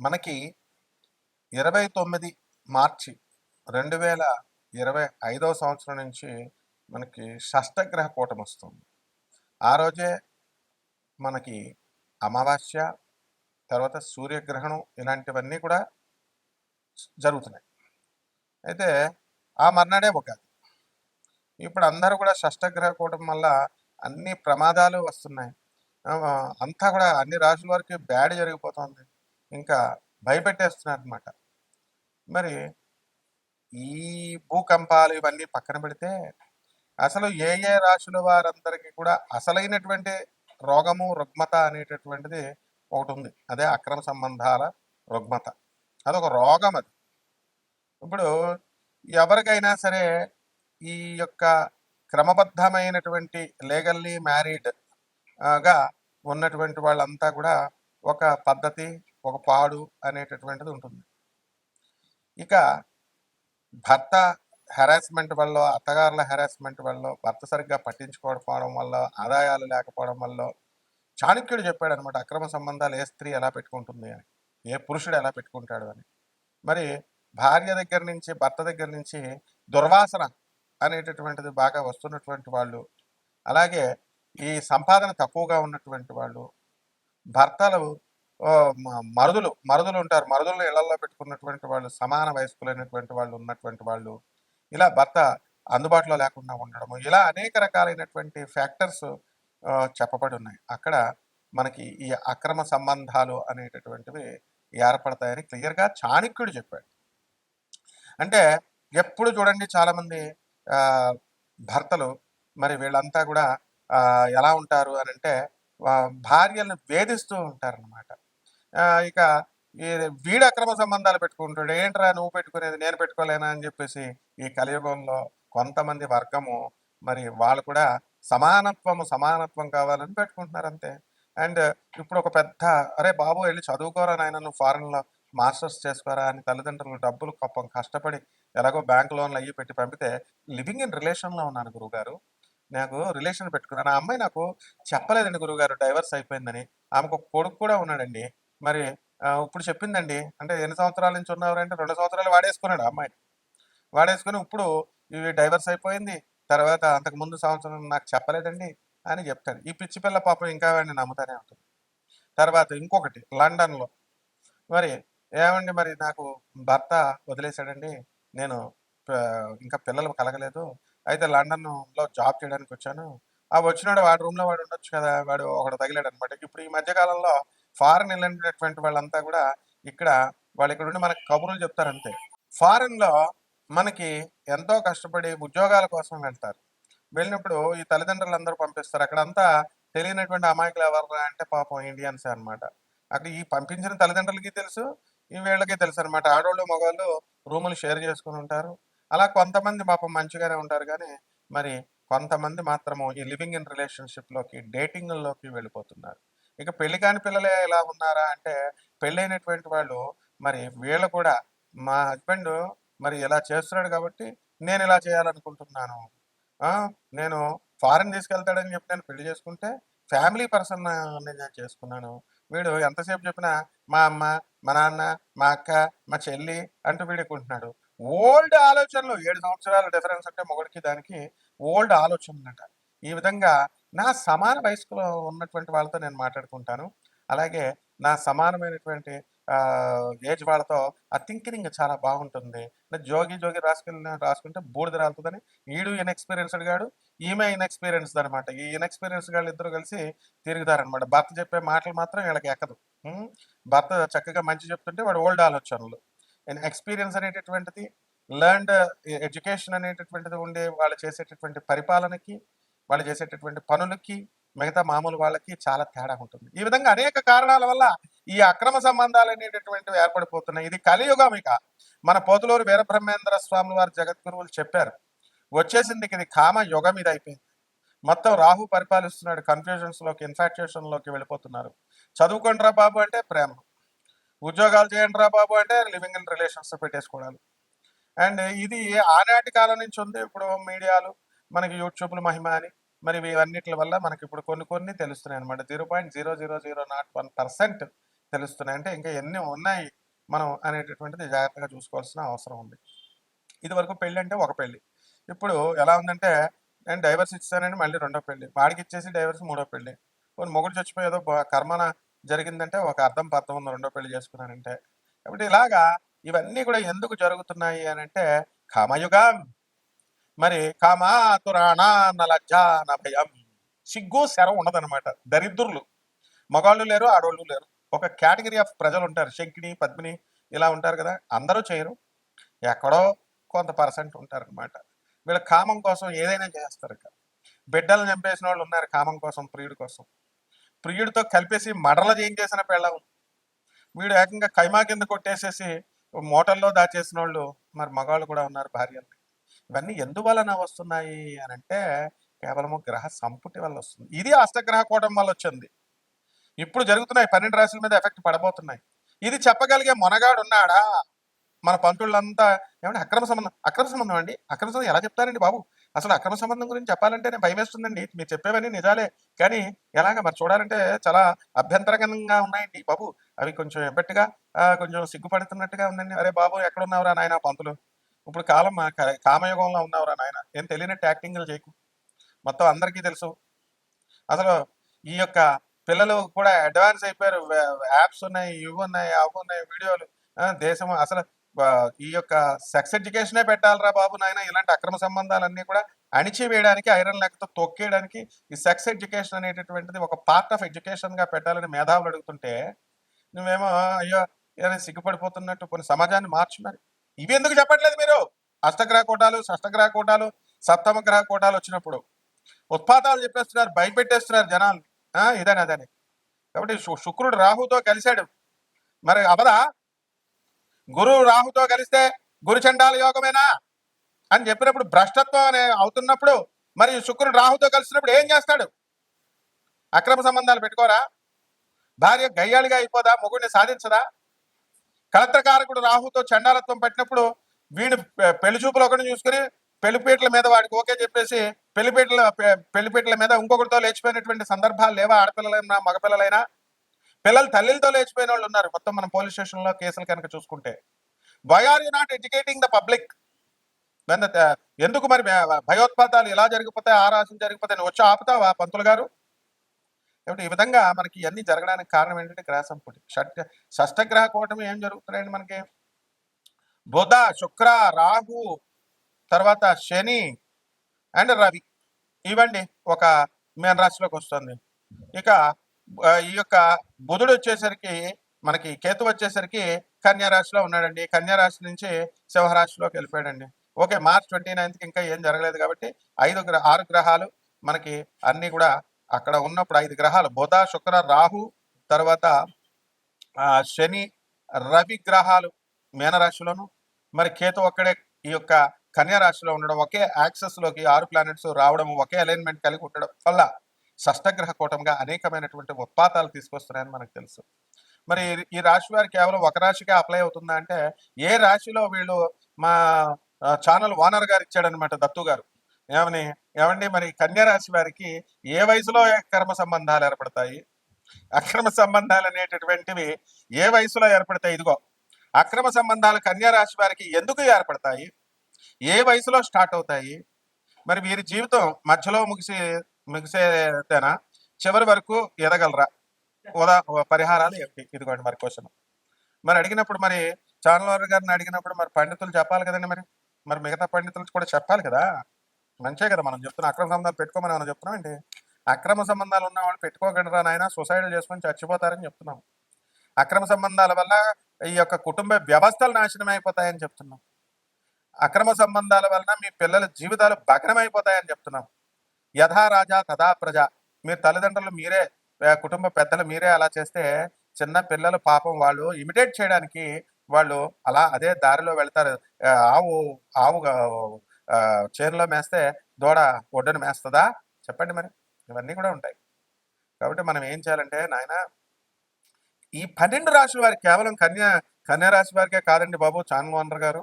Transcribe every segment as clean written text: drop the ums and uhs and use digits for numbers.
మనకి 29 మార్చి 2025 సంవత్సరం నుంచి మనకి షష్టగ్రహ కూటమి వస్తుంది. ఆ రోజే మనకి అమావాస్య, తర్వాత సూర్యగ్రహణం ఇలాంటివన్నీ కూడా జరుగుతున్నాయి. అయితే ఆ మర్నాడే ఉగాది. ఇప్పుడు అందరూ కూడా షష్టగ్రహ కూటమి వల్ల అన్ని ప్రమాదాలు వస్తున్నాయి. అంతా కూడా అన్ని రాశుల వారికి బ్యాడ్ జరిగిపోతుంది. ఇంకా భయపెట్టేస్తున్నారనమాట. మరి ఈ భూకంపాలు ఇవన్నీ పక్కన పెడితే అసలు ఏ ఏ రాశుల వారందరికీ కూడా అసలైనటువంటి రోగము రుగ్మత అనేటటువంటిది ఒకటి ఉంది. అదే అక్రమ సంబంధాల రుగ్మత. అదొక రోగం అది. ఇప్పుడు ఎవరికైనా సరే ఈ యొక్క క్రమబద్ధమైనటువంటి లీగల్లీ మ్యారీడ్ గా ఉన్నటువంటి వాళ్ళంతా కూడా ఒక పద్ధతి, ఒక పాడు అనేటటువంటిది ఉంటుంది. ఇక భర్త హెరాస్మెంట్ వల్ల, అత్తగారుల హెరాస్మెంట్ వల్ల, భర్త సరిగ్గా పట్టించుకోకపోవడం వల్ల, ఆదాయాలు లేకపోవడం వల్ల చాణక్యుడు చెప్పాడనమాట, అక్రమ సంబంధాలు ఏ స్త్రీ ఎలా పెట్టుకుంటుంది అని, ఏ పురుషుడు ఎలా పెట్టుకుంటాడు అని. మరి భార్య దగ్గర నుంచి, భర్త దగ్గర నుంచి దుర్వాసన అనేటటువంటిది బాగా వస్తున్నటువంటి వాళ్ళు, అలాగే ఈ సంపాదన తక్కువగా ఉన్నటువంటి వాళ్ళు, భర్తలు మరుదులు ఉంటారు, మరుదులను ఇళ్లలో పెట్టుకున్నటువంటి వాళ్ళు, సమాన వయస్కులైనటువంటి వాళ్ళు ఉన్నటువంటి వాళ్ళు, ఇలా భర్త అందుబాటులో లేకుండా ఉండడము, ఇలా అనేక రకాలైనటువంటి ఫ్యాక్టర్స్ చెప్పబడి ఉన్నాయి. అక్కడ మనకి ఈ అక్రమ సంబంధాలు అనేటటువంటివి ఏర్పడతాయని క్లియర్గా చాణక్యుడు చెప్పాడు. అంటే ఎప్పుడు చూడండి చాలామంది భర్తలు మరి వీళ్ళంతా కూడా ఎలా ఉంటారు అని అంటే భార్యలను వేధిస్తూ ఉంటారనమాట. ఇక ఈ వీడు అక్రమ సంబంధాలు పెట్టుకుంటాడు, ఏంట్రా నువ్వు పెట్టుకునేది నేను పెట్టుకోలేనా అని చెప్పేసి ఈ కలియుగంలో కొంతమంది వర్గము మరి వాళ్ళు కూడా సమానత్వం కావాలని పెట్టుకుంటున్నారు అంతే. అండ్ ఇప్పుడు ఒక పెద్ద అరే బాబు వెళ్ళి చదువుకోరా నాయన, నువ్వు ఫారెన్లో మాస్టర్స్ చేసుకోరా అని తల్లిదండ్రులు డబ్బులు పాపం కష్టపడి ఎలాగో బ్యాంక్ లోన్లు అయ్యి పెట్టి పంపితే లివింగ్ ఇన్ రిలేషన్లో ఉన్నాను గురువుగారు, నాకు రిలేషన్ పెట్టుకున్నాను, ఆ అమ్మాయి నాకు చెప్పలేదండి గురువుగారు డైవర్స్ అయిపోయిందని, ఆమెకు ఒక కొడుకు కూడా ఉన్నాడండి, మరి ఇప్పుడు చెప్పిందండి, అంటే ఎన్ని సంవత్సరాల నుంచి ఉన్నవారంటే 2 సంవత్సరాలు వాడేసుకున్నాడు అమ్మాయిని, వాడేసుకుని ఇప్పుడు ఇవి డైవర్స్ అయిపోయింది, తర్వాత అంతకు ముందు సంవత్సరం నాకు చెప్పలేదండి అని చెప్తాడు. ఈ పిచ్చి పిల్ల పాపం ఇంకా వాడిని నమ్ముతానే ఉంటుంది. తర్వాత ఇంకొకటి లండన్లో, మరి ఏమండి మరి నాకు భర్త వదిలేశాడండి, నేను ఇంకా పిల్లలు కలగలేదు, అయితే లండన్లో జాబ్ చేయడానికి వచ్చాను, వచ్చినాడు వాడి రూమ్లో వాడు ఉండొచ్చు కదా, వాడు ఒకడు తగిలాడు అనమాట. ఇప్పుడు ఈ మధ్యకాలంలో ఫారెన్ వెళ్ళినటువంటి వాళ్ళంతా కూడా ఇక్కడ వాళ్ళు ఇక్కడ ఉండి మనకి కబుర్లు చెప్తారంతే. ఫారెన్లో మనకి ఎంతో కష్టపడి ఉద్యోగాల కోసం వెళ్తారు. వెళ్ళినప్పుడు ఈ తల్లిదండ్రులు అందరూ పంపిస్తారు. అక్కడంతా తెలియనటువంటి అమాయకులు ఎవరు అంటే పాపం ఇండియన్సే అనమాట. అక్కడ ఈ పంపించిన తల్లిదండ్రులకి తెలుసు, ఈ వీళ్ళకి తెలుసు అనమాట. ఆడవాళ్ళు మగవాళ్ళు రూములు షేర్ చేసుకుని ఉంటారు. అలా కొంతమంది పాపం మంచిగానే ఉంటారు, కానీ మరి కొంతమంది మాత్రము ఈ లివింగ్ ఇన్ రిలేషన్షిప్లోకి, డేటింగ్లోకి వెళ్ళిపోతున్నారు. ఇక పెళ్లి కాని పిల్లలే ఎలా ఉన్నారా అంటే, పెళ్ళైనటువంటి వాళ్ళు మరి వీళ్ళు కూడా మా హస్బెండ్ మరి ఇలా చేస్తున్నాడు కాబట్టి నేను ఇలా చేయాలనుకుంటున్నాను, నేను ఫారెన్ తీసుకెళ్తాడని చెప్పి నేను పెళ్లి చేసుకుంటే ఫ్యామిలీ పర్సన్ నేను చేసుకున్నాను, వీడు ఎంతసేపు చెప్పినా మా అమ్మ, మా నాన్న, మా అక్క, మా చెల్లి అంటూ వీడుకుంటున్నాడు. ఓల్డ్ ఆలోచనలు, 7 సంవత్సరాల డిఫరెన్స్ అంటే మొగుడికి దానికి ఓల్డ్ ఆలోచనలట. ఈ విధంగా నా సమాన వయస్కులో ఉన్నటువంటి వాళ్ళతో నేను మాట్లాడుకుంటాను, అలాగే నా సమానమైనటువంటి ఏజ్ వాళ్ళతో ఆ థింకింగ్ చాలా బాగుంటుంది. జోగి జోగి రాసుకుంటే బూడిద రాలుతుందని ఈడు ఇన్ఎక్స్పీరియన్స్డ్ గాడు, ఈమె ఇన్ఎక్స్పీరియన్స్డ్ అనమాట. ఈ ఇన్ఎక్స్పీరియన్స్ గాళ్ళు ఇద్దరు కలిసి తిరుగుతారనమాట. భర్త చెప్పే మాటలు మాత్రం వీళ్ళకి ఎక్కదు. భర్త చక్కగా మంచి చెప్తుంటే వాడు ఓల్డ్ ఆలోచనలు. ఎక్స్పీరియన్స్ అనేటటువంటిది, లర్న్డ్ ఎడ్యుకేషన్ అనేటటువంటిది ఉండే వాళ్ళు చేసేటటువంటి పరిపాలనకి, వాళ్ళు చేసేటటువంటి పనులకి, మిగతా మామూలు వాళ్ళకి చాలా తేడా ఉంటుంది. ఈ విధంగా అనేక కారణాల వల్ల ఈ అక్రమ సంబంధాలు అనేటటువంటివి ఏర్పడిపోతున్నాయి. ఇది కలియుగం. ఇక మన పోతులూరు వీరబ్రహ్మేంద్ర స్వామి వారి జగద్గురువులు చెప్పారు, వచ్చేసింది ఇది కామ యుగం, ఇది అయిపోయింది. మొత్తం రాహు పరిపాలిస్తున్నాడు, కన్ఫ్యూజన్స్లోకి, ఇన్ఫాక్చుయేషన్లోకి వెళ్ళిపోతున్నారు. చదువుకోండి రా బాబు అంటే ప్రేమ, ఉద్యోగాలు చేయండి రా బాబు అంటే లివింగ్ ఇన్ రిలేషన్స్ పెట్టేసుకోవడాలు. అండ్ ఇది ఆనాటి కాలం నుంచి ఉంది. ఇప్పుడు మీడియాలు మనకి యూట్యూబ్లు మహిమ అని మరి ఇవన్నిటి వల్ల మనకి ఇప్పుడు కొన్ని తెలుస్తున్నాయి అనమాట. 0.0001% తెలుస్తున్నాయి. అంటే ఇంకా ఎన్ని ఉన్నాయి మనం అనేటటువంటిది జాగ్రత్తగా చూసుకోవాల్సిన అవసరం ఉంది. ఇదివరకు పెళ్ళంటే ఒక పెళ్లి. ఇప్పుడు ఎలా ఉందంటే నేను డైవర్స్ ఇచ్చేసానని మళ్ళీ రెండో పెళ్లి. వాడికిచ్చేసి డైవర్స్ మూడో పెళ్లి. పోనీ మొగుడు చచ్చిపోయి ఏదో కర్మన జరిగిందంటే ఒక అర్థం పర్థం ఉంది రెండో పెళ్లి చేసుకున్నానంటే. కాబట్టి ఇలాగా ఇవన్నీ కూడా ఎందుకు జరుగుతున్నాయి అనంటే కామయుగం. మరి కామాతురాణా నలజ్జా నభయం. సిగ్గు శరం ఉండదనమాట. దరిద్రులు. మగాళ్ళు లేరు, ఆడోళ్ళు లేరు. ఒక కేటగిరీ ఆఫ్ ప్రజలు ఉంటారు. శంకిని, పద్మిని ఇలా ఉంటారు కదా! అందరూ చేయరు. ఎక్కడో కొంత పర్సెంట్ ఉంటారనమాట. వీళ్ళ కామం కోసం ఏదైనా చేస్తారు ఇక. బిడ్డలను చంపేసిన వాళ్ళు ఉన్నారు కామం కోసం, ప్రియుడి కోసం. ప్రియుడితో కలిపేసి మడల చేయించేసిన పెళ్ళం. వీడు ఏకంగా కైమా కింద కొట్టేసేసి మూటల్లో దాచేసిన వాళ్ళు మరి మగవాళ్ళు కూడా ఉన్నారు భార్యల్ని. ఇవన్నీ ఎందువలన వస్తున్నాయి అనంటే కేవలము గ్రహ సంపుటి వల్ల వస్తుంది. ఇది అష్టగ్రహ కూటమి వల్ల వచ్చింది. ఇప్పుడు జరుగుతున్నాయి 12 రాశుల మీద ఎఫెక్ట్ పడబోతున్నాయి. ఇది చెప్పగలిగే మొనగాడు ఉన్నాడా? మన పంతుళ్ళంతా ఏమంటే అక్రమ సంబంధం. అక్రమ సంబంధం అండి? అక్రమ సంబంధం ఎలా చెప్తారండి బాబు? అసలు అక్రమ సంబంధం గురించి చెప్పాలంటే నేను భయమేస్తుందండి. మీరు చెప్పేవన్నీ నిజాలే. కానీ ఎలాగ మరి చూడాలంటే చాలా అభ్యంతరకరంగా ఉన్నాయండి బాబు. అవి కొంచెం ఎబ్బెట్టుగా కొంచెం సిగ్గుపడుతున్నట్టుగా ఉందండి. అరే బాబు ఎక్కడున్నావురా నాయన పంతులు? ఇప్పుడు కాలం కామయుగంలో ఉన్నావురా నాయన. ఏం తెలియనట్టు యాక్టింగ్లు చేయకు. మొత్తం అందరికీ తెలుసు. అసలు ఈ యొక్క పిల్లలు కూడా అడ్వాన్స్ అయిపోయారు. యాప్స్ ఉన్నాయి, ఇవి ఉన్నాయి, అవి ఉన్నాయి, వీడియోలు. దేశం అసలు ఈ యొక్క సెక్స్ ఎడ్యుకేషనే పెట్టాలరా బాబు నాయన. ఇలాంటి అక్రమ సంబంధాలన్నీ కూడా అణిచివేయడానికి, ఐరన్ లెక్కతో తొక్కేయడానికి ఈ సెక్స్ ఎడ్యుకేషన్ అనేటటువంటిది ఒక పార్ట్ ఆఫ్ ఎడ్యుకేషన్ గా పెట్టాలని మేధావులు అడుగుతుంటే నువ్వేమో అయ్యో ఏదైనా సిగ్గుపడిపోతున్నట్టు కొన్ని సమాజాన్ని మార్చు. మరి ఇవి ఎందుకు చెప్పట్లేదు మీరు? అష్టగ్రహ కూటాలు, షష్టగ్రహ కూటాలు, సప్తమ గ్రహ కూటాలు వచ్చినప్పుడు ఉత్పాతాలు చెప్పేస్తున్నారు, భయపెట్టేస్తున్నారు జనాలు. ఇదని అదని. కాబట్టి శుక్రుడు రాహుతో కలిశాడు. మరి అవదా? గురువు రాహుతో కలిస్తే గురుచండాల యోగమేనా అని చెప్పినప్పుడు భ్రష్టత్వం అనే అవుతున్నప్పుడు మరి శుక్రుడు రాహుతో కలిసినప్పుడు ఏం చేస్తాడు? అక్రమ సంబంధాలు పెట్టుకోరా? భార్య గయ్యాళిగా అయిపోదా? మొగుడిని సాధించదా? కలత్రకారకుడు రాహుతో చండాలత్వం పెట్టినప్పుడు వీడు పెళ్లి చూపులు ఒకటి చూసుకుని పెళ్లిపీటల మీద వాడికి ఓకే చెప్పేసి పెళ్లిపీటల మీద ఇంకొకరితో లేచిపోయినటువంటి సందర్భాలు లేవా? ఆడపిల్లలైనా మగపిల్లలైనా. పిల్లలు తల్లితో లేచిపోయిన వాళ్ళు ఉన్నారు. మొత్తం మనం పోలీస్ స్టేషన్ లో కేసులు కనుక చూసుకుంటే why are you not educating the public? ఎందుకు మరి భయోత్పాతాలు ఎలా జరిగిపోతాయి, ఆ రాశులు జరిగిపోతాయి వచ్చి ఆపుతావా పంతులు గారు? కాబట్టి ఈ విధంగా మనకి ఇవన్నీ జరగడానికి కారణం ఏంటంటే గ్రహ సంపుటి. షష్టగ్రహ కూటమి ఏం జరుగుతున్నాయండి మనకి? బుధ, శుక్ర, రాహు, తర్వాత శని అండ్ రవి. ఇవ్వండి ఒక మీన రాశిలోకి వస్తుంది. ఇక ఈ యొక్క బుధుడు వచ్చేసరికి మనకి కేతు వచ్చేసరికి కన్యా రాశిలో ఉన్నాడండి. కన్యా రాశి నుంచి సింహరాశిలోకి వెళ్ళిపోయాడండి. ఓకే, March 29కి ఇంకా ఏం జరగలేదు కాబట్టి 6 గ్రహాలు మనకి అన్ని కూడా అక్కడ ఉన్నప్పుడు 5 గ్రహాలు బుధ, శుక్ర, రాహు, తర్వాత శని, రవి గ్రహాలు మీనరాశిలోను, మరి కేతు ఒక్కడే ఈ యొక్క కన్యా రాశిలో ఉండడం, ఒకే యాక్సెస్ లోకి 6 ప్లానెట్స్ రావడం, ఒకే అలైన్మెంట్ కలిగి ఉండడం వల్ల షష్టగ్రహ కూటంగా అనేకమైనటువంటి ఉత్పాతాలు తీసుకొస్తున్నాయని మనకు తెలుసు. మరి ఈ రాశి వారు కేవలం ఒక రాశికే అప్లై అవుతుందా అంటే ఏ రాశిలో వీళ్ళు మా ఛానల్ ఓనర్ గారు ఇచ్చాడనమాట దత్తు గారు. ఏమండి మరి కన్యా రాశి వారికి ఏ వయసులో కర్మ సంబంధాలు ఏర్పడతాయి? అక్రమ సంబంధాలు అనేటటువంటివి ఏ వయసులో ఏర్పడతాయి? ఇదిగో అక్రమ సంబంధాలు కన్యా రాశి వారికి ఎందుకు ఏర్పడతాయి? ఏ వయసులో స్టార్ట్ అవుతాయి? మరి వీరి జీవితం మధ్యలో ముగిసేదేనా? చివరి వరకు ఎదగలరా? పరిహారాలు ఏమిటి? ఇదిగోండి మరి క్వశ్చన్. మరి అడిగినప్పుడు మరి ఛానల్ గారిని అడిగినప్పుడు మరి పండితులు చెప్పాలి కదండి. మరి మిగతా పండితులు కూడా చెప్పాలి కదా. మంచే కదా మనం చెప్తున్నాం. అక్రమ సంబంధాలు పెట్టుకోమని మనం చెప్తున్నాం అండి. అక్రమ సంబంధాలు ఉన్న వాళ్ళు పెట్టుకోగలరా నాయన, సూసైడ్లు చేసుకొని చచ్చిపోతారని చెప్తున్నాం. అక్రమ సంబంధాల వల్ల ఈ యొక్క కుటుంబ వ్యవస్థలు నాశనం అయిపోతాయని చెప్తున్నాం. అక్రమ సంబంధాల వలన మీ పిల్లల జీవితాలు భగ్నమైపోతాయని చెప్తున్నాం. యథా రాజా తథా ప్రజ. మీరు తల్లిదండ్రులు మీరే, కుటుంబ పెద్దలు మీరే అలా చేస్తే చిన్న పిల్లలు పాపం వాళ్ళు ఇమిటేట్ చేయడానికి వాళ్ళు అలా అదే దారిలో వెళ్తారు. ఆవు ఆవు చేనులో మేస్తే దూడ ఒడ్డును మేస్తుందా? చెప్పండి. మరి ఇవన్నీ కూడా ఉంటాయి. కాబట్టి మనం ఏం చేయాలంటే నాయన ఈ 12 రాశుల వారికి కేవలం కన్యా రాశి వారికే కాదండి బాబు ఛానల్ ఓనర్ గారు,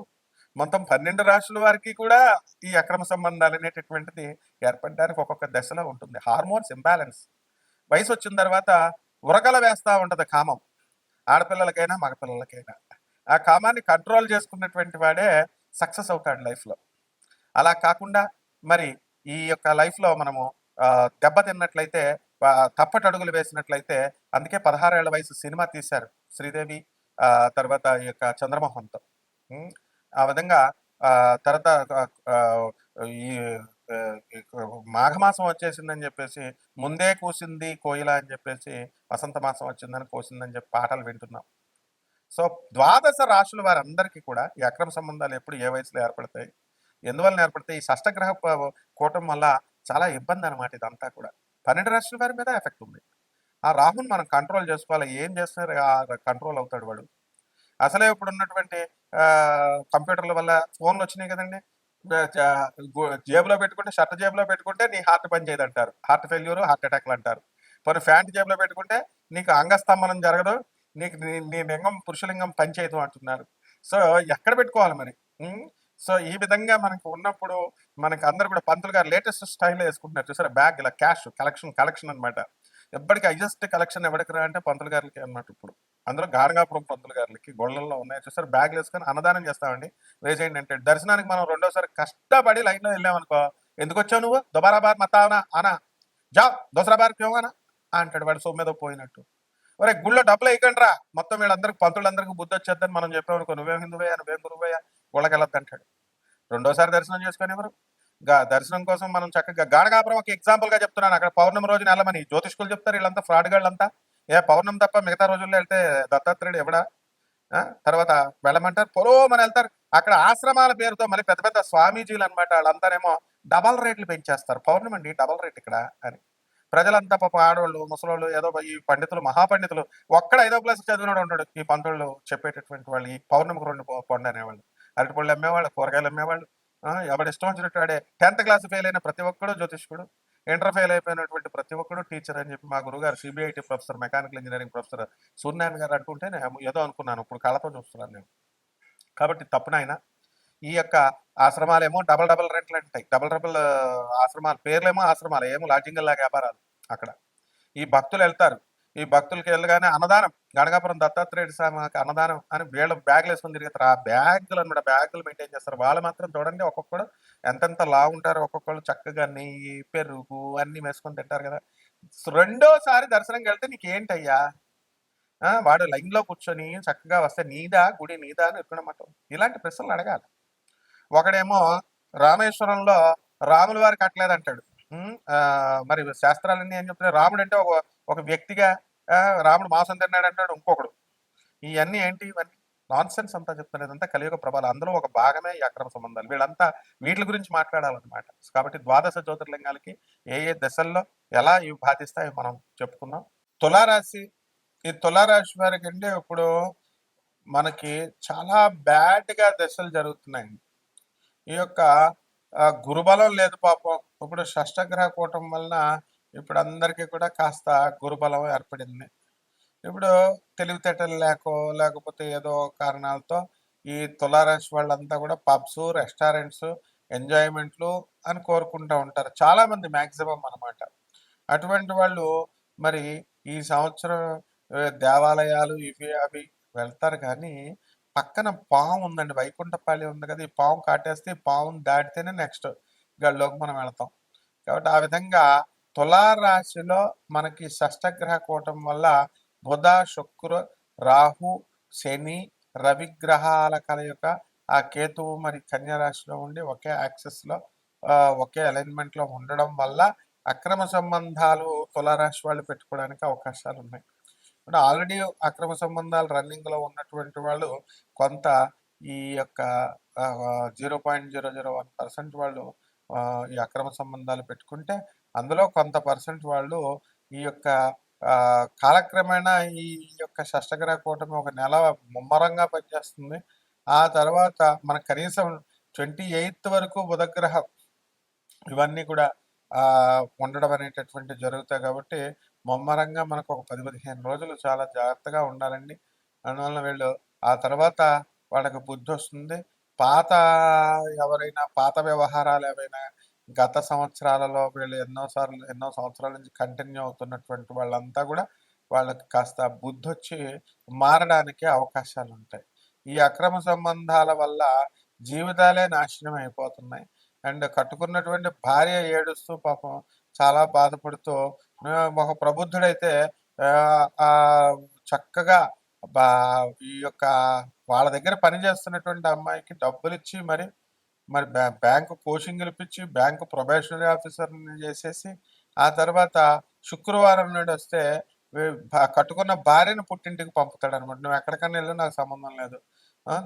మొత్తం 12 రాశుల వారికి కూడా ఈ అక్రమ సంబంధాలు అనేటటువంటిది ఏర్పడడానికి ఒక్కొక్క దశలో ఉంటుంది. Hormones imbalance. వయసు వచ్చిన తర్వాత ఉరకల వేస్తా ఉంటది కామం. ఆడపిల్లలకైనా మగపిల్లలకైనా. ఆ కామాన్ని కంట్రోల్ చేసుకున్నటువంటి వాడే సక్సెస్ అవుతాడు లైఫ్లో. అలా కాకుండా మరి ఈ యొక్క లైఫ్లో మనము దెబ్బతిన్నట్లయితే, తప్పటడుగులు వేసినట్లయితే, అందుకే 16 ఏళ్ల వయసు సినిమా తీశారు శ్రీదేవి, తర్వాత ఈ యొక్క చంద్రమోహన్తో. ఉమ్, ఆ విధంగా తర్వాత ఈ మాఘమాసం వచ్చేసిందని చెప్పేసి, ముందే కూసింది కోయిల అని చెప్పేసి, వసంత మాసం వచ్చిందని కోసిందని చెప్పి పాటలు వింటున్నాం. సో ద్వాదశ రాశుల వారందరికీ కూడా ఈ అక్రమ సంబంధాలు ఎప్పుడు ఏ వయసులో ఏర్పడతాయి, ఎందువల్ల ఏర్పడతాయి? ఈ షష్టగ్రహ కూటం వల్ల చాలా ఇబ్బంది అనమాట ఇదంతా కూడా. 12 రాశుల వారి మీద ఎఫెక్ట్ ఉంది. ఆ రాహుని మనం కంట్రోల్ చేసుకోవాలి. ఏం చేస్తున్నారు కంట్రోల్ అవుతాడు వాడు. అసలే ఇప్పుడు ఉన్నటువంటి కంప్యూటర్ల వల్ల ఫోన్లు వచ్చినాయి కదండి. జేబులో పెట్టుకుంటే, షర్ట్ జేబులో పెట్టుకుంటే నీ హార్ట్ పని చేయదంటారు, హార్ట్ ఫెయిల్యూర్, హార్ట్ అటాక్లు అంటారు. పోనీ ప్యాంట్ జేబులో పెట్టుకుంటే నీకు అంగస్తంభనం జరగదు, నీకు నీ లింగం పురుషలింగం పనిచేయదు అంటున్నారు. సో ఎక్కడ పెట్టుకోవాలి మరి? సో ఈ విధంగా మనకు ఉన్నప్పుడు మనకి అందరు కూడా పంతులు గారు లేటెస్ట్ స్టైల్లో వేసుకుంటున్నారు చూసారా, బ్యాగ్ ఇలా క్యాష్ కలెక్షన్ అనమాట. ఎప్పటికీ హైయెస్ట్ కలెక్షన్ ఎవరికి రా అంటే పంతులు గారికి అన్నమాట. ఇప్పుడు అందులో గాడగాపురం పంతులు గారికి గొళ్ళల్లో ఉన్నాయి చూసారు, బ్యాగ్లు వేసుకొని అన్నదానం చేస్తామండి, వేసేయండి అంటే. దర్శనానికి మనం రెండోసారి కష్టపడి లైన్లో వెళ్ళామనుకో, ఎందుకు వచ్చావు నువ్వు, దుబారా బార్ మతావనా అనా, జా దోసరా బార్ క్యోగానా అంటాడు వాడు సొమ్మేదో పోయినట్టు. ఒరే గుళ్ళో డబ్బులు వేయకండి రా, మొత్తం వీళ్ళందరికి పంతులందరికీ బుద్ధి వచ్చేద్దని మనం చెప్పామనుకో, నువ్వేం హిందువయ్యా, నువ్వేం గురువయ్యా, గుళ్ళకి వెళ్ళొద్దు అంటాడు. రెండోసారి దర్శనం చేసుకొని ఎవరు దర్శనం కోసం మనం చక్కగా గాడగాపురం ఒక ఎగ్జాంపుల్ గా చెప్తున్నాను. అక్కడ పౌర్ణమి రోజున వెళ్ళమని జ్యోతిష్కులు చెప్తారు, వీళ్ళంతా ఫ్రాడ్ గాళ్ళంతా. పౌర్ణమి తప్ప మిగతా రోజుల్లో వెళ్తే దత్తాత్రేయుడు ఎవడా? తర్వాత వెళ్ళమంటారు, పొలోమని వెళ్తారు. అక్కడ ఆశ్రమాల పేరుతో మళ్ళీ పెద్ద పెద్ద స్వామీజీలు అనమాట, వాళ్ళంతానేమో డబల్ రేట్లు పెంచేస్తారు. పౌర్ణమి అండి డబల్ రేట్ ఇక్కడ అని. ప్రజలంతా పాప ఆడవాళ్ళు ముసలోళ్ళు ఏదో ఈ పండితులు మహాపండితులు ఒక్కడ 5వ క్లాస్ చదివినాడు ఉంటాడు. ఈ పంతులు చెప్పేటటువంటి వాళ్ళు ఈ పౌర్ణమికి 2 పండు అనేవాళ్ళు, అరటిపళ్ళు అమ్మేవాళ్ళు, కూరగాయలు అమ్మేవాళ్ళు. ఎవడు ఇష్టం వచ్చినట్టు ఆడే. 10th క్లాస్ ఫెయిల్ అయిన ప్రతి ఒక్కడు జ్యోతిష్కుడు, ఇంటర్ ఫెయిల్ అయిపోయినటువంటి ప్రతి ఒక్కడు టీచర్ అని చెప్పి మా గురుగారు CBIT professor, mechanical engineering professor Suryanarayana గారు అంటుంటే నేను ఏదో అనుకున్నాను, ఇప్పుడు కళ్ళతో చూస్తున్నాను నేను. కాబట్టి తప్పునైనా ఈ యొక్క ఆశ్రమాలేమో డబల్ రెంట్లు అంటాయి, డబల్ ఆశ్రమాలు, పేర్లేమో ఆశ్రమాలు, ఏమో లాడ్జింగ్ లాగా వ్యాపారాలు అక్కడ. ఈ భక్తులు వెళ్తారు, ఈ భక్తులకి వెళ్ళగానే అన్నదానం, గణగాపురం దత్తాత్రేయుడు స్వామికి అన్నదానం అని వీళ్ళు బ్యాగులు వేసుకొని తిరుగుతారు. ఆ బ్యాగులు అనమాట, బ్యాగులు మెయింటైన్ చేస్తారు. వాళ్ళు మాత్రం చూడండి ఒక్కొక్కడు ఎంతెంత లావు ఉంటారు, ఒక్కొక్కళ్ళు చక్కగా నెయ్యి పెరుగు అన్ని వేసుకొని తింటారు కదా. రెండోసారి దర్శనంకి వెళ్తే నీకేంటయ్యా, వాడు లైన్లో కూర్చొని చక్కగా వస్తే నీదా గుడి నీదా అని ఎక్కడమాట, ఇలాంటి ప్రశ్నలు అడగాలి. ఒకడేమో రామేశ్వరంలో రాముల వారు కట్టలేదంటాడు. మరి శాస్త్రాలన్నీ ఏం చెప్తున్నాయి, రాముడు అంటే ఒక వ్యక్తిగా, రాముడు మాంసం తిన్నాడు అంటాడు ఇంకొకడు. ఇవన్నీ ఏంటి, ఇవన్నీ నాన్ సెన్స్ అంతా చెప్తున్నారు. ఇదంతా కలియుగ ప్రభావం, అందులో ఒక భాగమే ఈ అక్రమ సంబంధాలు. వీళ్ళంతా వీటి గురించి మాట్లాడాలన్నమాట. కాబట్టి ద్వాదశ జ్యోతిర్లింగాలకి ఏ ఏ దశల్లో ఎలా ఇవి బాధిస్తాయో మనం చెప్పుకున్నాం. తులారాశి, ఈ తులారాశి వారికి అంటే ఇప్పుడు మనకి చాలా బ్యాడ్గా దశలు జరుగుతున్నాయండి. ఈ యొక్క గురుబలం లేదు పాపం. ఇప్పుడు షష్టగ్రహ కూటం వలన ఇప్పుడు అందరికీ కూడా కాస్త గురుబలం ఏర్పడింది. ఇప్పుడు తెలివితేటలు లేకపోతే ఏదో కారణాలతో ఈ తులారాశి వాళ్ళంతా కూడా పబ్స్, రెస్టారెంట్స్, ఎంజాయ్మెంట్లు అని కోరుకుంటూ ఉంటారు చాలామంది, మ్యాక్సిమం అనమాట. అటువంటి వాళ్ళు మరి ఈ సంవత్సరం దేవాలయాలు ఇవి అవి వెళ్తారు, కానీ పక్కన పాము ఉందండి, వైకుంఠపాళి ఉంది కదా, ఈ పాము కాటేస్తే ఈ పాముని దాటితేనే నెక్స్ట్ గడిలోకి మనం వెళ్తాం. కాబట్టి ఆ విధంగా తులారాశిలో మనకి షష్టగ్రహ కూటం వల్ల బుధ, శుక్ర, రాహు, శని, రవిగ్రహాల కలయిక, ఆ కేతువు మరి కన్యారాశిలో ఉండి ఒకే యాక్సెస్లో ఒకే అలైన్మెంట్లో ఉండడం వల్ల అక్రమ సంబంధాలు తులారాశి వాళ్ళు పెట్టుకోవడానికి అవకాశాలు ఉన్నాయి. ఇప్పుడు ఆల్రెడీ అక్రమ సంబంధాలు రన్నింగ్లో ఉన్నటువంటి వాళ్ళు కొంత ఈ యొక్క 0.001% వాళ్ళు ఈ అక్రమ సంబంధాలు పెట్టుకుంటే, అందులో కొంత పర్సెంట్ వాళ్ళు ఈ యొక్క కాలక్రమేణా ఈ యొక్క షష్టగ్రహ కూటమి ఒక నెల ముమ్మరంగా పనిచేస్తుంది. ఆ తర్వాత మనకు కనీసం 28th వరకు బుధగ్రహం ఇవన్నీ కూడా ఉండడం అనేటటువంటి జరుగుతాయి. కాబట్టి ముమ్మరంగా మనకు ఒక 10-15 రోజులు చాలా జాగ్రత్తగా ఉండాలండి. అందువలన వీళ్ళు ఆ తర్వాత వాళ్ళకి బుద్ధి వస్తుంది. ఎవరైనా పాత వ్యవహారాలు ఏవైనా గత సంవత్సరాలలో వీళ్ళు ఎన్నో సంవత్సరాల నుంచి కంటిన్యూ అవుతున్నటువంటి వాళ్ళంతా కూడా వాళ్ళకి కాస్త బుద్ధొచ్చి మారడానికి అవకాశాలుంటాయి. ఈ అక్రమ సంబంధాల వల్ల జీవితాలే నాశనం అయిపోతున్నాయి. అండ్ కట్టుకున్నటువంటి భార్య ఏడుస్తూ పాపం చాలా బాధపడుతూ ఒక ప్రబుద్ధుడైతే చక్కగా బా ఈ యొక్క వాళ్ళ దగ్గర పనిచేస్తున్నటువంటి అమ్మాయికి డబ్బులిచ్చి మరి మరి బ్యాంకు కోచింగ్‌లు ఇప్పించి, బ్యాంకు ప్రొబేషనరీ ఆఫీసర్‌ని చేసేసి, ఆ తర్వాత శుక్రవారం నాడొస్తే కట్టుకున్న భార్యను పుట్టింటికి పంపుతాడనమాట. "నువ్వెక్కడికన్నా ఎళ్ళు నాకు సంబంధం లేదు.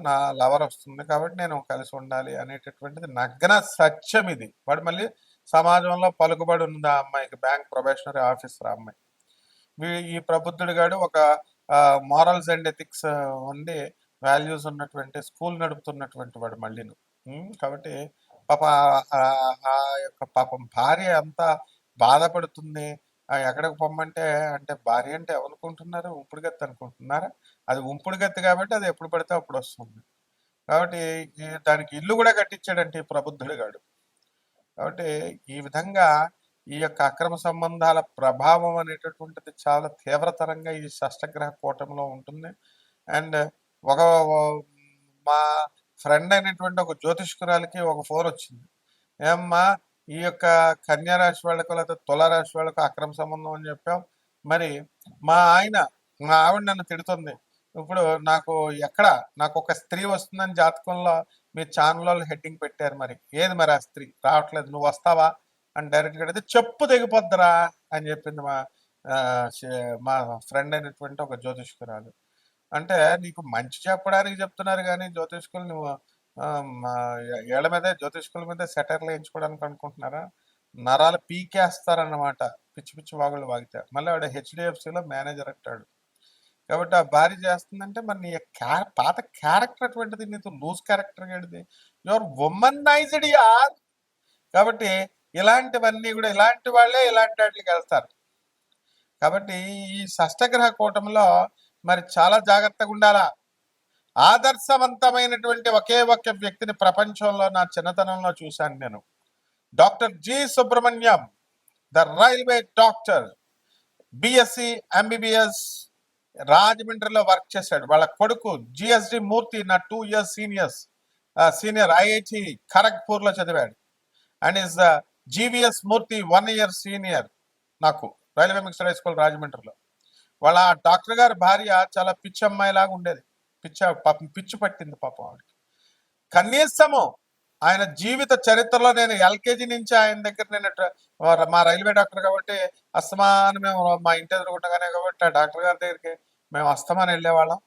నా లవర్ వస్తుంది కాబట్టి నేను కలిసి ఉండాలి" అనేటటువంటిది నగ్న సత్యం ఇది. వాడు మళ్ళీ సమాజంలో పలుకుబడి ఉంది ఆ అమ్మాయికి, బ్యాంక్ ప్రొబేషనరీ ఆఫీసర్ ఆ అమ్మాయి. ఈ ప్రబుద్ధుడు గాడు ఒక మోరల్స్ అండ్ ఎథిక్స్ ఉండి, వాల్యూస్ ఉన్నటువంటి స్కూల్ నడుపుతున్నటువంటి వాడు మళ్ళీను. కాబట్టి పాప ఆ యొక్క పాపం భార్య అంతా బాధపడుతుంది. ఎక్కడికి పొమ్మంటే అంటే భార్య అంటే ఎవరనుకుంటున్నారు? ఉంపుడు గత్తె అనుకుంటున్నారా? అది ఉంపుడు గత్తె కాబట్టి అది ఎప్పుడు పడితే అప్పుడు వస్తుంది. కాబట్టి దానికి ఇల్లు కూడా కట్టించాడంటే ఈ ప్రబుద్ధుడు గాడు. కాబట్టి ఈ విధంగా ఈ యొక్క అక్రమ సంబంధాల ప్రభావం అనేటటువంటిది చాలా తీవ్రతరంగా ఈ షష్టగ్రహ కూటమిలో ఉంటుంది. అండ్ ఒక మా ఫ్రెండ్ అయినటువంటి ఒక జ్యోతిష్కురాలకి ఒక ఫోన్ వచ్చింది. ఏమ్మా ఈ యొక్క కన్యా రాశి వాళ్ళకు లేకపోతే తులారాశి వాళ్ళకు అక్రమ సంబంధం అని చెప్పాం. మరి మా ఆవిడ నన్ను తిడుతుంది. ఇప్పుడు నాకు ఒక స్త్రీ వస్తుందని జాతకంలో మీ ఛానల్ వాళ్ళు హెడ్డింగ్ పెట్టారు. మరి ఏది మరి ఆ స్త్రీ రావట్లేదు, నువ్వు వస్తావా అని డైరెక్ట్గా అడిగితే చెప్పు తెగిపోద్దురా అని చెప్పింది మా ఫ్రెండ్ అయినటువంటి ఒక జ్యోతిష్కురాలు. అంటే నీకు మంచి చెప్పడానికి చెప్తున్నారు కానీ జ్యోతిష్కులు నువ్వు ఏళ్ల మీద జ్యోతిష్కుల మీద సెటర్లు వేయించుకోవడానికి అనుకుంటున్నారా? నరాలు పీకేస్తారన్నమాట పిచ్చి పిచ్చి వాగుళ్ళు వాగితే. మళ్ళీ ఆవిడ హెచ్డిఎఫ్సిలో మేనేజర్ అంటాడు. కాబట్టి ఆ భార్య చేస్తుందంటే మరి నీ పాత క్యారెక్టర్ అటువంటిది, నీతో లూజ్ క్యారెక్టర్ గడిది, యువర్ వుమనైజ్డ్ యార్. కాబట్టి ఇలాంటివన్నీ కూడా ఇలాంటి వాళ్ళే ఇలాంటి వాటికి వెళ్తారు. కాబట్టి ఈ షష్టగ్రహ కూటమిలో మరి చాలా జాగ్రత్తగా ఉండాలా. ఆదర్శవంతమైనటువంటి ఒకే ఒక్క వ్యక్తిని ప్రపంచంలో నా చిన్నతనంలో చూశాను నేను. Doctor G Subrahmanyam, the railway doctor, BSc MBBS, రాజమండ్రిలో వర్క్ చేశాడు. వాళ్ళ కొడుకు జిఎస్డి మూర్తి నా 2 years సీనియర్ ఐఐటి ఖరగ్పూర్లో చదివాడు. And is the GVS Murthy 1 year senior నాకు రైల్వే మిక్స్డ్ హై స్కూల్ రాజమండ్రిలో. వాళ్ళ డాక్టర్ గారి భార్య చాలా పిచ్చి అమ్మాయిలాగా ఉండేది. పిచ్చి పట్టింది పాపం ఆవిడకి. కనీసము ఆయన జీవిత చరిత్రలో నేను ఎల్కేజీ నుంచి ఆయన దగ్గర నేను మా రైల్వే డాక్టర్ కాబట్టి అస్తమానం మేము మా ఇంటి ఎదురుకుండగానే కాబట్టి ఆ డాక్టర్ గారి దగ్గరికి మేము అస్తమానం వెళ్ళేవాళ్ళం.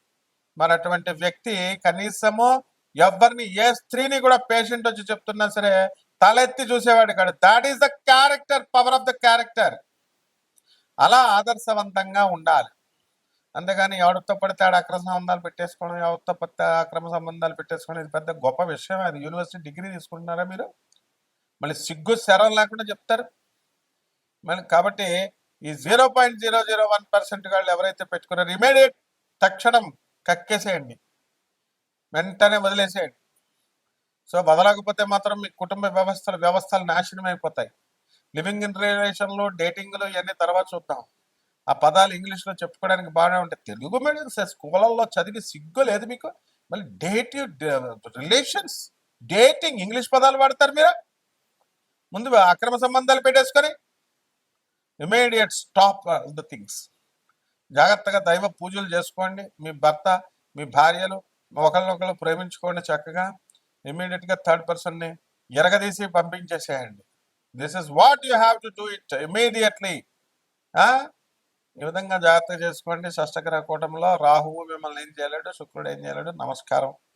మరి అటువంటి వ్యక్తి కనీసము ఎవరిని ఏ స్త్రీని కూడా పేషెంట్ వచ్చి చెప్తున్నా సరే తలెత్తి చూసేవాడు కాదు. That is the character, power of the character. అలా ఆదర్శవంతంగా ఉండాలి. అంతేగాని ఎవరితో పడితే ఆడ అక్రమ సంబంధాలు పెట్టేసుకోవడం, ఎవరితో పడితే అక్రమ సంబంధాలు పెట్టేసుకోవడం ఇది పెద్ద గొప్ప విషయం. అది యూనివర్సిటీ డిగ్రీ తీసుకుంటున్నారా మీరు? మళ్ళీ సిగ్గు శరం లేకుండా చెప్తారు మళ్ళీ. కాబట్టి ఈ 0.001% వాళ్ళు ఎవరైతే పెట్టుకున్నారో ఇమీడియట్ తక్షణం కక్కేసేయండి, వెంటనే వదిలేసేయండి. సో వదలకపోతే మాత్రం మీ కుటుంబ వ్యవస్థలు నాశనం అయిపోతాయి. లివింగ్ ఇన్ రిలేషన్లు, డేటింగ్లు ఇవన్నీ తర్వాత చూద్దాం. ఆ పదాలు ఇంగ్లీష్లో చెప్పుకోవడానికి బాగానే ఉంటాయి. తెలుగు మీడియం స్కూళ్ళల్లో చదివి సిగ్గు లేదు మీకు? మళ్ళీ రిలేషన్స్, డేటింగ్ ఇంగ్లీష్ పదాలు వాడతారు మీరు. ముందు అక్రమ సంబంధాలు పెట్టేసుకొని ఇమీడియట్ స్టాప్ ద థింగ్స్. జాగ్రత్తగా దైవ పూజలు చేసుకోండి. మీ భర్త, మీ భార్యలు ఒకరినొకరు ప్రేమించుకోండి చక్కగా. ఇమీడియట్గా థర్డ్ పర్సన్ని ఎరగదీసి పంపించేసేయండి. This is what you have to do it immediately. ఈ విధంగా జాగ్రత్త చేసుకోండి. షష్టగ్రహ కూటమిలో రాహువు మిమ్మల్ని ఏం చేయలేడు, శుక్రుడు ఏం చేయలేడు. నమస్కారం.